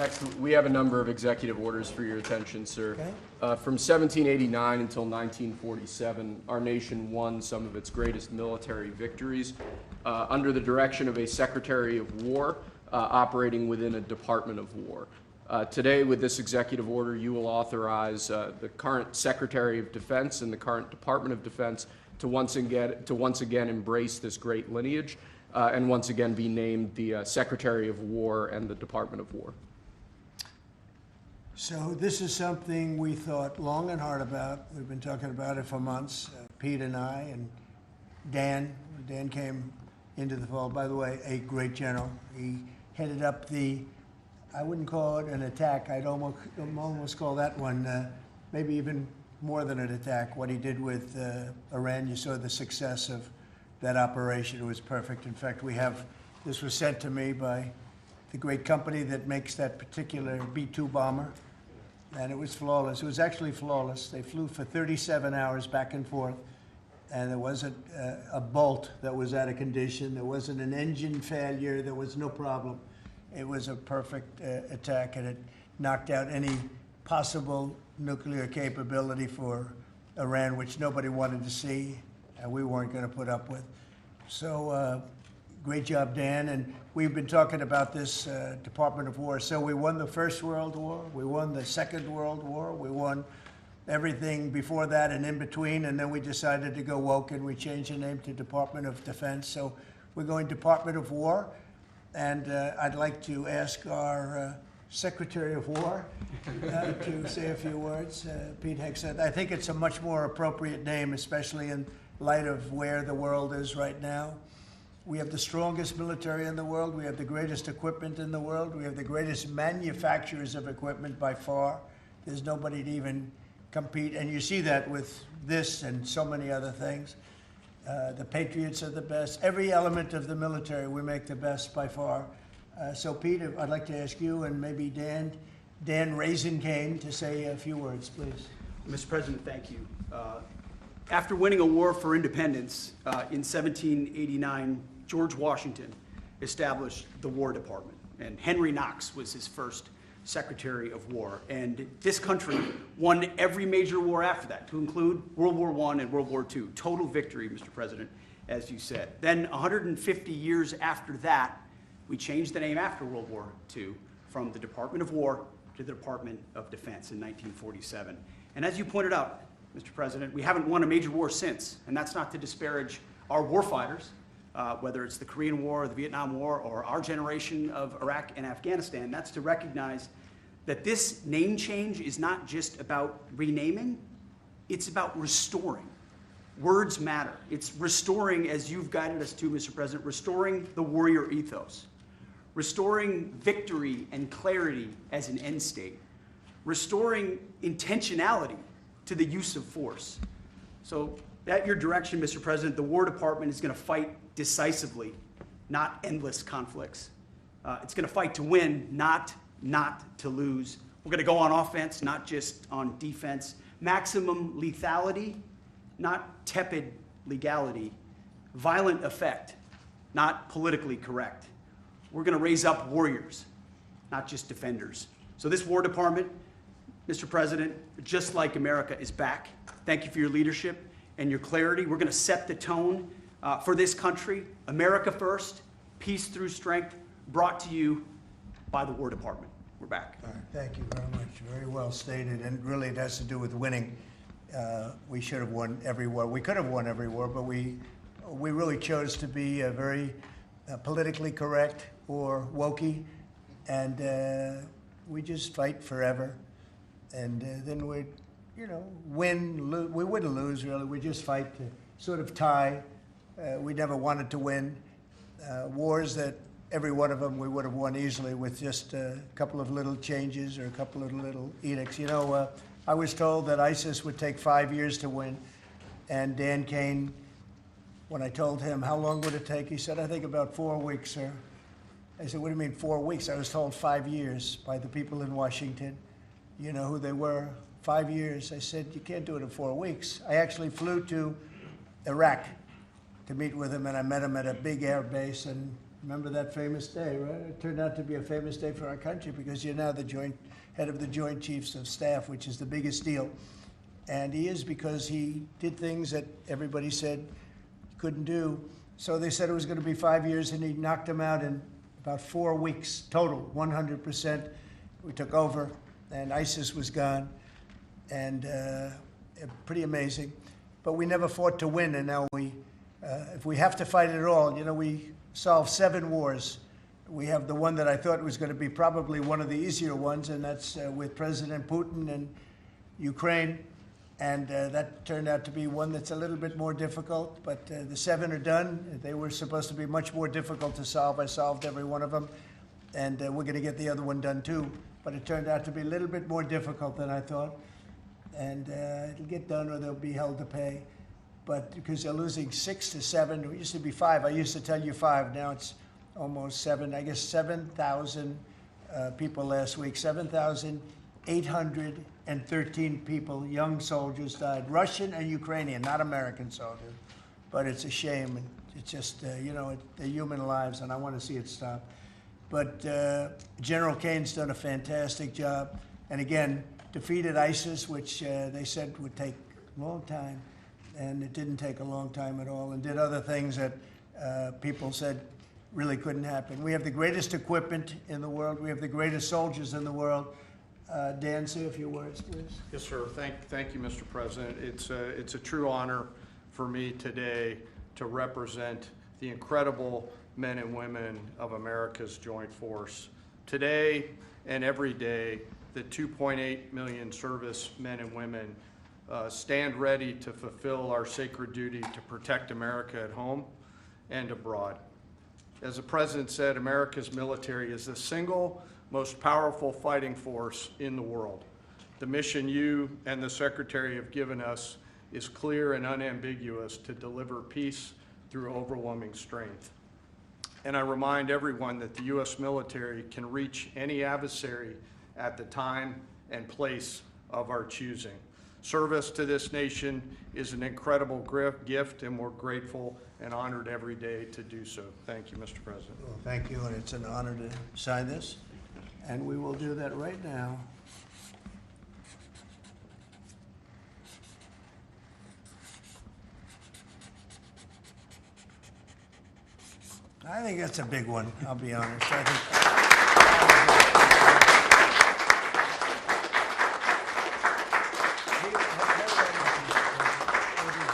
Next, we have a number of executive orders for your attention, sir. Okay. From 1789 until 1947, our nation won some of its greatest military victories under the direction of a Secretary of War operating within a Department of War. Today, with this executive order, you will authorize the current Secretary of Defense and the current Department of Defense to once again embrace this great lineage and once again be named the Secretary of War and the Department of War. So this is something we thought long and hard about. We've been talking about it for months, Pete and I, and Dan. Dan came into the fold. By the way, a great general. He headed up the, I wouldn't call it an attack. I'd almost call that one maybe even more than an attack. What he did with Iran, you saw the success of that operation. It was perfect. In fact, this was sent to me by the great company that makes that particular B-2 bomber. And it was flawless. It was actually flawless. They flew for 37 hours back and forth, and there wasn't a bolt that was out of condition. There wasn't an engine failure. There was no problem. It was a perfect attack, and it knocked out any possible nuclear capability for Iran, which nobody wanted to see, and we weren't going to put up with. So great job, Dan. And we've been talking about this Department of War. So we won the First World War. We won the Second World War. We won everything before that and in between. And then we decided to go woke, and we changed the name to Department of Defense. So we're going Department of War. And I'd like to ask our Secretary of War to say a few words. Pete Hegseth. I think it's a much more appropriate name, especially in light of where the world is right now. We have the strongest military in the world. We have the greatest equipment in the world. We have the greatest manufacturers of equipment by far. There's nobody to even compete. And you see that with this and so many other things. The Patriots are the best. Every element of the military, we make the best by far. So Pete, I'd like to ask you and maybe Dan Raisin-Cane to say a few words, please. Mr. President, thank you. After winning a war for independence in 1789, George Washington established the War Department, and Henry Knox was his first Secretary of War. And this country won every major war after that, to include World War I and World War II. Total victory, Mr. President, as you said. Then 150 years after that, we changed the name after World War II from the Department of War to the Department of Defense in 1947. And as you pointed out, Mr. President, we haven't won a major war since, and that's not to disparage our warfighters, whether it's the Korean War or the Vietnam War or our generation of Iraq and Afghanistan. That's to recognize that this name change is not just about renaming, it's about restoring. Words matter. It's restoring, as you've guided us to, Mr. President, restoring the warrior ethos, restoring victory and clarity as an end state, restoring intentionality to the use of force. So at your direction, Mr. President, the War Department is going to fight decisively, not endless conflicts. It's going to fight to win, not to lose. We're going to go on offense, not just on defense. Maximum lethality, not tepid legality. Violent effect, not politically correct. We're going to raise up warriors, not just defenders. So this War Department, Mr. President, just like America, is back. Thank you for your leadership and your clarity. We're going to set the tone for this country. America first, peace through strength, brought to you by the War Department. We're back. All right, thank you very much. Very well stated, and really it has to do with winning. We should have won every war. We could have won every war, but we really chose to be very politically correct or wokey, and we just fight forever. And then we'd, win, we wouldn't lose, really. We just fight to sort of tie. We never wanted to win. Wars that every one of them we would have won easily with just a couple of little changes or a couple of little edicts. I was told that ISIS would take 5 years to win. And Dan Kane, when I told him, how long would it take? He said, I think about 4 weeks, sir. I said, what do you mean 4 weeks? I was told 5 years by the people in Washington. You know who they were? 5 years. I said, you can't do it in 4 weeks. I actually flew to Iraq to meet with him, and I met him at a big air base, and Remember that famous day, right? It turned out to be a famous day for our country because you're now the head of the Joint Chiefs of Staff, which is the biggest deal. And he is because he did things that everybody said he couldn't do. So they said it was going to be 5 years, and he knocked them out in about 4 weeks total, 100%. We took over, and ISIS was gone, and pretty amazing. But we never fought to win, and now if we have to fight it all, you know, we solved 7 wars. We have the one that I thought was going to be probably one of the easier ones, and that's with President Putin and Ukraine. And that turned out to be one that's a little bit more difficult, but the 7 are done. They were supposed to be much more difficult to solve. I solved every one of them, and we're going to get the other one done too. But it turned out to be a little bit more difficult than I thought. And it'll get done or they'll be held to pay. But because they're losing 6 to 7, it used to be 5. I used to tell you 5. Now it's almost 7. I guess 7,000 people last week. 7,813 people, young soldiers died. Russian and Ukrainian, not American soldiers. But it's a shame. And it's just, you know, they're human lives, and I want to see it stop. But General Kane's done a fantastic job. And again, defeated ISIS, which they said would take a long time. And it didn't take a long time at all, and did other things that people said really couldn't happen. We have the greatest equipment in the world. We have the greatest soldiers in the world. Dan, say a few words, please. Yes, sir. Thank you, Mr. President. It's a true honor for me today to represent the incredible men and women of America's Joint Force. Today and every day, the 2.8 million service men and women stand ready to fulfill our sacred duty to protect America at home and abroad. As the President said, America's military is the single most powerful fighting force in the world. The mission you and the Secretary have given us is clear and unambiguous to deliver peace through overwhelming strength. And I remind everyone that the U.S. military can reach any adversary at the time and place of our choosing. Service to this nation is an incredible gift, and we're grateful and honored every day to do so. Thank you, Mr. President. Well, thank you, and it's an honor to sign this. And we will do that right now. I think that's a big one, I'll be honest. I think